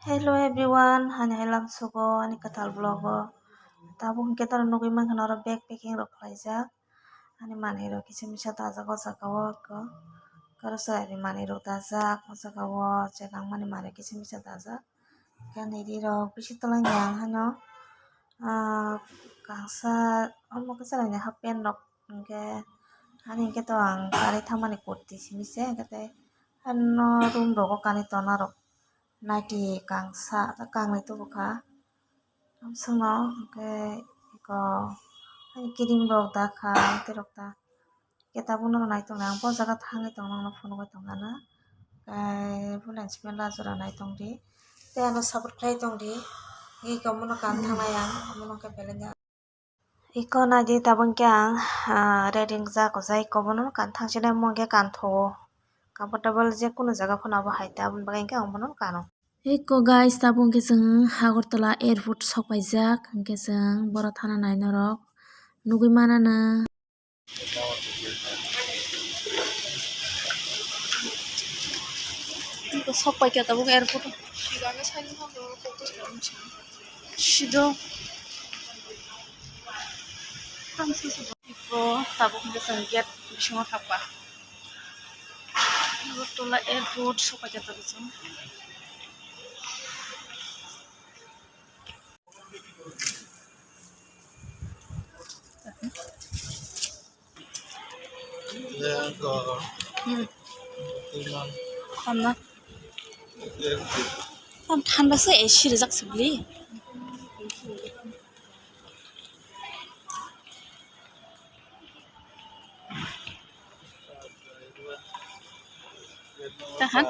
Hello everyone, hani helam sugo ani katal vlogo. Tabung kita nugui man kana ro backpacking ro khlaijak. Ani mani ro kisi misa tajak o jagao ko. Karo sai mani ro tajak o jagao jekang mani kisi misa tajak. Kani ri ro bisi tolang yang hano. Kangsa omo kasaranya half pen rok hingke hani hingke to ang kari thamani kurti simise kate hanno room rogo kani tona rok naiti kangsa kangni tubuka amsungno hingke iko hani kirim rok dakha terok ta ketabuno naitung ang po jaga thangai tongna phone bai tongana kai bulansi men lajura naitongdi te ano support khai tongdi iko mono kan thangai ang mono ke belenya iko nadi tabung kyang reading jako jai ko bono kan thangsine monge kan tho comfortable je kuno jaga phona bo haita aboni bagai ke bono kano iko guys tabung ke jeng Agartala airport sokpaijak hingke jeng boro thana nai norok nugui manana iko sokpai ke tabung airport sido iko tabung ke jeng gate bisingo thakpa Agartala airport sokpai ke tabung jeng Kamna tam ঠান্ডা সে AC রে যাকসবলি tahan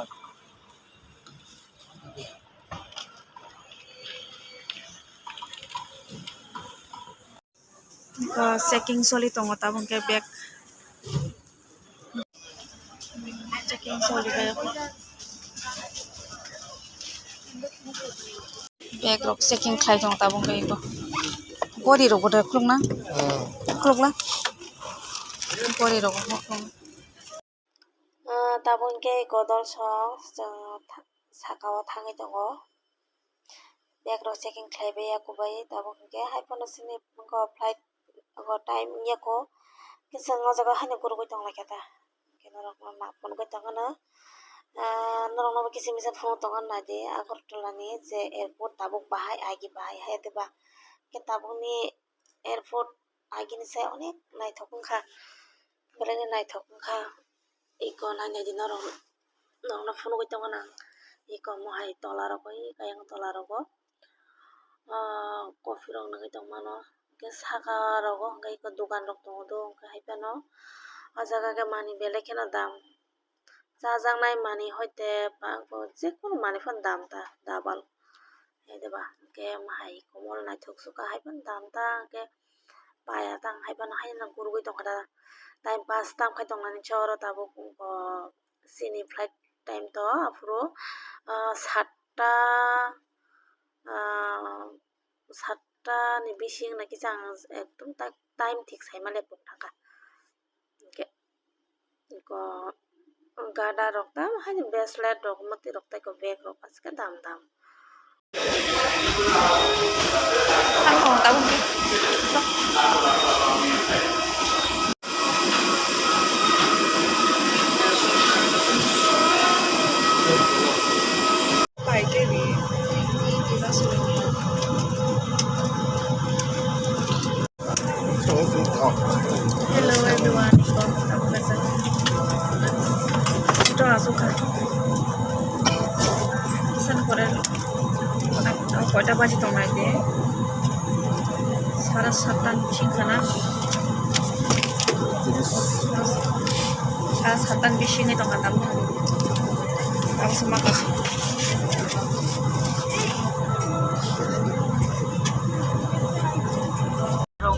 checking soli tongo tabung ke bag checking soli bag rok checking khai tong tabung ke iko gori rok boda klungna gori rok klung tabung ke iko dol song sakao thangai tongo bag rok checking khlaibai akubai tabung ke haipono sini ko flight ko time yako kisang o jaga hani kurugoi tongla keta kenorok na phone goi tongana norok no kisi misa phone tongan na de Agartala ni je airport tabuk bahai agi bahai haite ba ke tabuk ni airport agi ni sai onek naithok ongkha belai naithok ongkha iko nainai di norok no phone goi tongana iko mohai tola rogoi kayang tola rogo coffee rok nangoi tongmano ke saka rogo hingke iko dogan rok tongo do hingke haipano o jaga ke mani belai kheno dam chajaknai mani hoite jekono mani phano dam ta double haideba hingke mahai komol naithok suka haibano dam ta hingke paya tang haibano haino gurugoi tongkha time pass tamkhai tongnani choro tabuk chini flight time to afuru 7টা 7টা ni bising na kisang ekdom time thik saima lepok thangkha hingke iko gada rok ta haino bracelet rok mati rok tei ko bag rok aske dam Hello everyone, tabung ke ito asuka san koren কয়টা বাজে তোমাইতে 7:30 বিশিংখানা 7:30 bising itong katam ang sumakas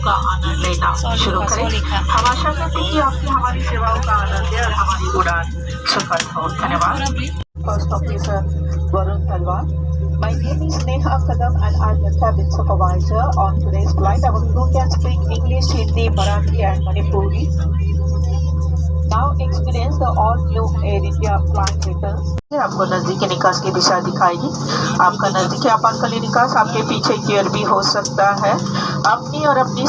का आनंद लेना शुरू करें। हम आशा करते हैं कि आपकी हमारी सेवाओं का आनंद ले और हमारी उड़ान सफल हो। धन्यवाद। First officer Varun Talwar. My name is Neha Kadam and I'm the cabin supervisor on today's flight. Our crew can speak English, Hindi, Marathi and Manipuri. Now experience the all new Air India flight returns. आपको नजदीकी निकास की दिशा दिखाएगी। आपका नजदीकी आपातकालीन निकास आपके पीछे की ओर भी हो सकता है। अपनी और अपनी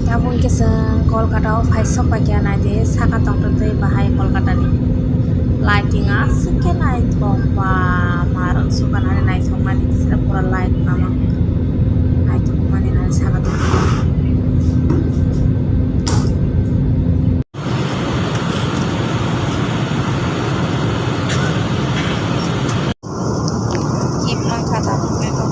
tabung keseng Kolkata faisok pakai naje saka tongtot bahai Kolkata ni lighting asike night ba marang sukan hari night mani sira pura light nama night mani na saka tongtot keep lang kata beto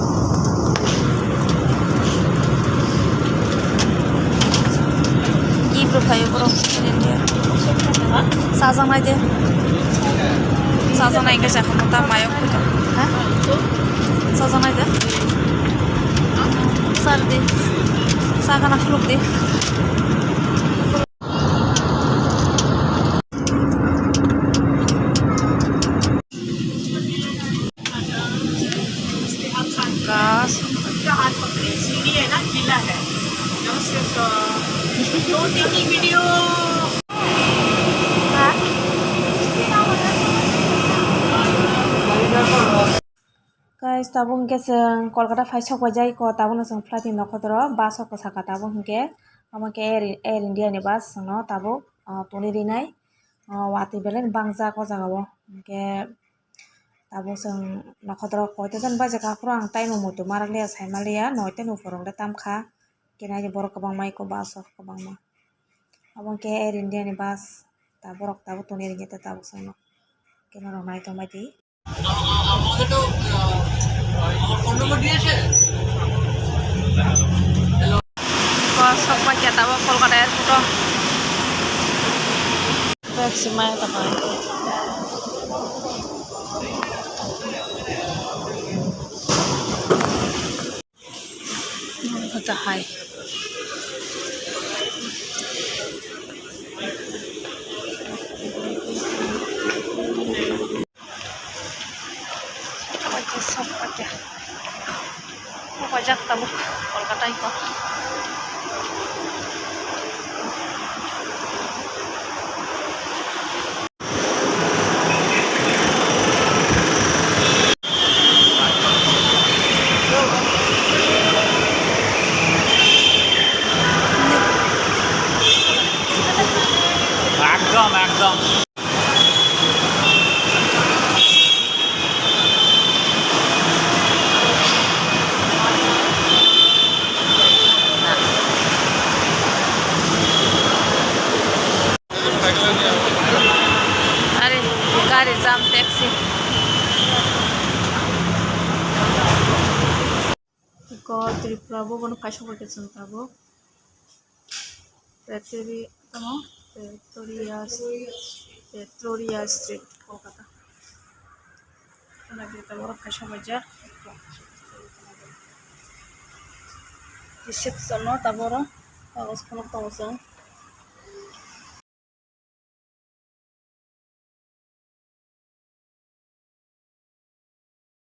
keep kayo bro India sasang aja sasang aja sih kamu tak mayok gitu hah sasang aja sardi sakan afluk deh gas का हाथ पकड़े सीढ़ी है ना गीला है जो सिर्फ 2-3 की video guys tabung keseng Kolkata faisok wajai ko tabung seng flight in nokotro bus ko saka tabung ke amake air India ni bus no tabu tuni rinai wati belen bangsa ko jagao ke tabu seng nokotro ko tesan baje ka kurang time mutu maraglia saimalia noite nu forong de tamkha kena je borok kabang mai ko bus kabang ma abang ke air India ni bus taborok tabu tuni rinai tabu seng no kena ro nai to mati সব পাখি তারপর Kolkata airport সীমায় তারপরে হতে হয় সব পাখি যাক তাবুক কলকাতায় কো একদম একদম আরে গাড়ি জাম taxi ko Tripura bono kaisa vacation tabo Pretoria Street Kolkata lagi tabor kaisa bajar reception no tabor kagos kono tawsong